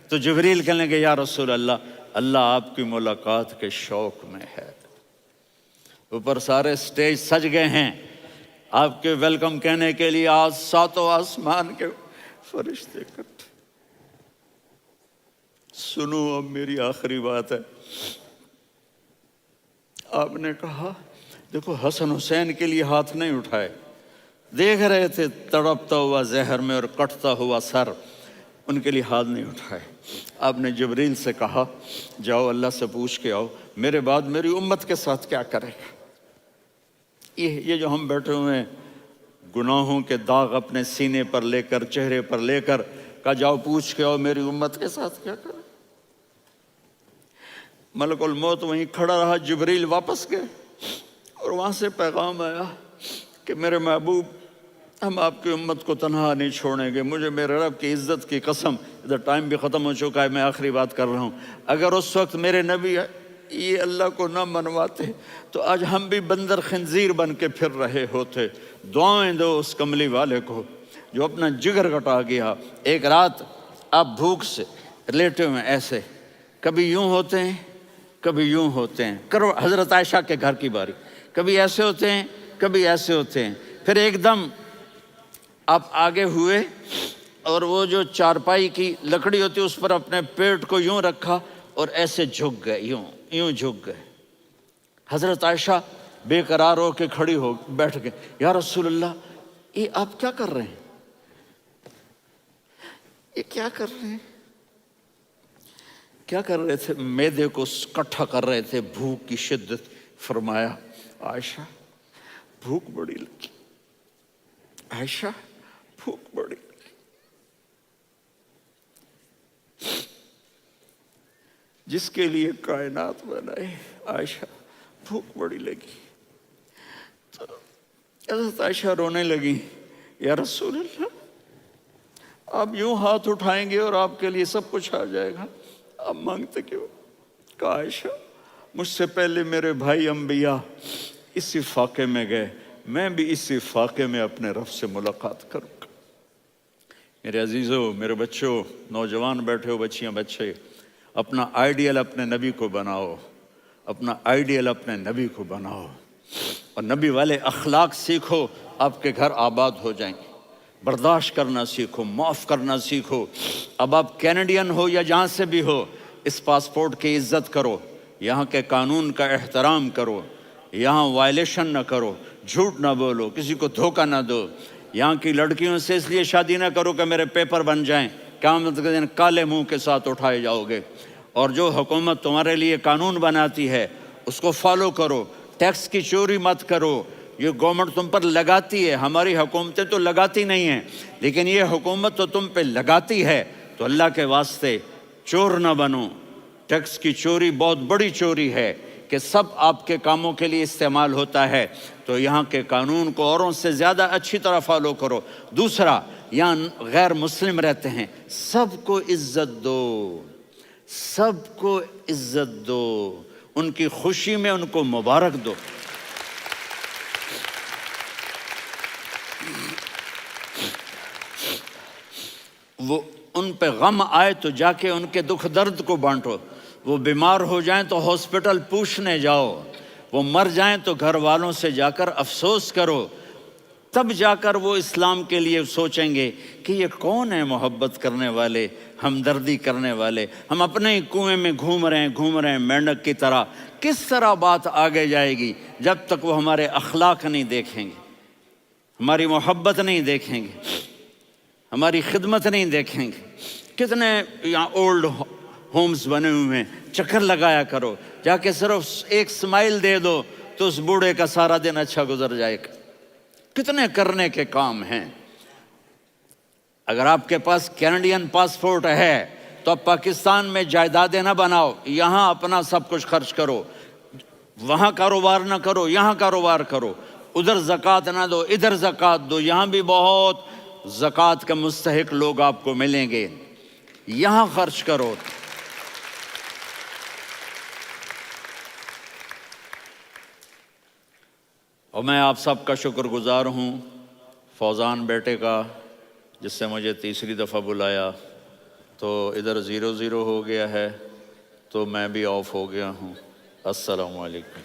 تو جبریل کہنے لگے یا رسول اللہ، اللہ آپ کی ملاقات کے شوق میں ہے۔ اوپر سارے سٹیج سج گئے ہیں آپ کے ویلکم کہنے کے لیے، آج 7 آسمان کے فرشتے اکٹھے۔ سنو اب میری آخری بات ہے۔ آپ نے کہا دیکھو حسن حسین کے لیے ہاتھ نہیں اٹھائے، دیکھ رہے تھے تڑپتا ہوا زہر میں اور کٹتا ہوا سر، ان کے لیے ہاتھ نہیں اٹھائے۔ آپ نے جبریل سے کہا جاؤ اللہ سے پوچھ کے آؤ میرے بعد میری امت کے ساتھ کیا کرے گا۔ یہ جو ہم بیٹھے ہوئے ہیں گناہوں کے داغ اپنے سینے پر لے کر، چہرے پر لے کر کہا جاؤ پوچھ کے آؤ میری امت کے ساتھ کیا کریں۔ ملک الموت وہیں کھڑا رہا، جبریل واپس گئے اور وہاں سے پیغام آیا کہ میرے محبوب ہم آپ کی امت کو تنہا نہیں چھوڑیں گے، مجھے میرے رب کی عزت کی قسم، ادھر ٹائم بھی ختم ہو چکا ہے، میں آخری بات کر رہا ہوں، اگر اس وقت میرے نبی یہ اللہ کو نہ منواتے تو آج ہم بھی بندر خنزیر بن کے پھر رہے ہوتے۔ دعائیں دو اس کملی والے کو جو اپنا جگر کٹا گیا۔ ایک رات آپ بھوک سے لیٹے ہوئے ایسے، کبھی یوں ہوتے ہیں کبھی یوں ہوتے ہیں، کرو حضرت عائشہ کے گھر کی باری، کبھی ایسے ہوتے ہیں کبھی ایسے ہوتے ہیں، پھر ایک دم آپ آگے ہوئے اور وہ جو چارپائی کی لکڑی ہوتی اس پر اپنے پیٹ کو یوں رکھا اور ایسے جھک گئے، یوں جھک گئے۔ حضرت عائشہ بے قرار ہو کے کھڑی ہو بیٹھ گئے، یا رسول اللہ یہ آپ کیا کر رہے ہیں، یہ کیا کر رہے ہیں؟ کیا کر رہے تھے؟ معدے کو کٹھا کر رہے تھے، بھوک کی شدت۔ فرمایا عائشہ بھوک بڑی لگی، عائشہ بھوک بڑی لگی، جس کے لیے کائنات بنائے عائشہ بھوک بڑی لگی۔ تو حضرت عائشہ رونے لگی، یا رسول اللہ آپ یوں ہاتھ اٹھائیں گے اور آپ کے لیے سب کچھ آ جائے گا، آپ مانگتے کیوں؟ کہا عائشہ مجھ سے پہلے میرے بھائی انبیاء اسی فاقے میں گئے، میں بھی اسی فاقے میں اپنے رب سے ملاقات کروں گا۔ میرے عزیزوں، میرے بچوں، نوجوان بیٹھے ہو، بچیاں بچے، اپنا آئیڈیل اپنے نبی کو بناؤ، اپنا آئیڈیل اپنے نبی کو بناؤ اور نبی والے اخلاق سیکھو، آپ کے گھر آباد ہو جائیں گے۔ برداشت کرنا سیکھو، معاف کرنا سیکھو۔ اب آپ کینیڈین ہو یا جہاں سے بھی ہو، اس پاسپورٹ کی عزت کرو، یہاں کے قانون کا احترام کرو، یہاں وائلیشن نہ کرو، جھوٹ نہ بولو، کسی کو دھوکہ نہ دو۔ یہاں کی لڑکیوں سے اس لیے شادی نہ کرو کہ میرے پیپر بن جائیں، قیامت کے دن کالے منہ کے ساتھ اٹھائے جاؤ گے۔ اور جو حکومت تمہارے لیے قانون بناتی ہے اس کو فالو کرو، ٹیکس کی چوری مت کرو۔ یہ گورنمنٹ تم پر لگاتی ہے، ہماری حکومتیں تو لگاتی نہیں ہیں، لیکن یہ حکومت تو تم پہ لگاتی ہے، تو اللہ کے واسطے چور نہ بنو۔ ٹیکس کی چوری بہت بڑی چوری ہے کہ سب آپ کے کاموں کے لیے استعمال ہوتا ہے، تو یہاں کے قانون کو اوروں سے زیادہ اچھی طرح فالو کرو۔ دوسرا، یہاں غیر مسلم رہتے ہیں، سب کو عزت دو، سب کو عزت دو، ان کی خوشی میں ان کو مبارک دو۔ وہ ان پہ غم آئے تو جا کے ان کے دکھ درد کو بانٹو، وہ بیمار ہو جائیں تو ہاسپٹل پوچھنے جاؤ، وہ مر جائیں تو گھر والوں سے جا کر افسوس کرو، تب جا کر وہ اسلام کے لیے سوچیں گے کہ یہ کون ہے محبت کرنے والے، ہمدردی کرنے والے۔ ہم اپنے ہی کنویں میں گھوم رہے ہیں مینڈک کی طرح۔ کس طرح بات آگے جائے گی جب تک وہ ہمارے اخلاق نہیں دیکھیں گے، ہماری محبت نہیں دیکھیں گے، ہماری خدمت نہیں دیکھیں گے۔ کتنے یہاں اولڈ ہومز بنے ہوئے ہیں، چکر لگایا کرو، جا کے صرف ایک سمائل دے دو تو اس بوڑھے کا سارا دن اچھا گزر جائے گا۔ کتنے کرنے کے کام ہیں۔ اگر آپ کے پاس کینیڈین پاسپورٹ ہے تو اب پاکستان میں جائیدادیں نہ بناؤ، یہاں اپنا سب کچھ خرچ کرو، وہاں کاروبار نہ کرو، یہاں کاروبار کرو، ادھر زکوٰۃ نہ دو، ادھر زکوٰۃ دو، یہاں بھی بہت زکوٰۃ کے مستحق لوگ آپ کو ملیں گے، یہاں خرچ کرو۔ اور میں آپ سب کا شکر گزار ہوں، فوزان بیٹے کا، جس سے مجھے تیسری دفعہ بلایا، تو ادھر 0-0 ہو گیا ہے تو میں بھی آف ہو گیا ہوں۔ السلام علیکم۔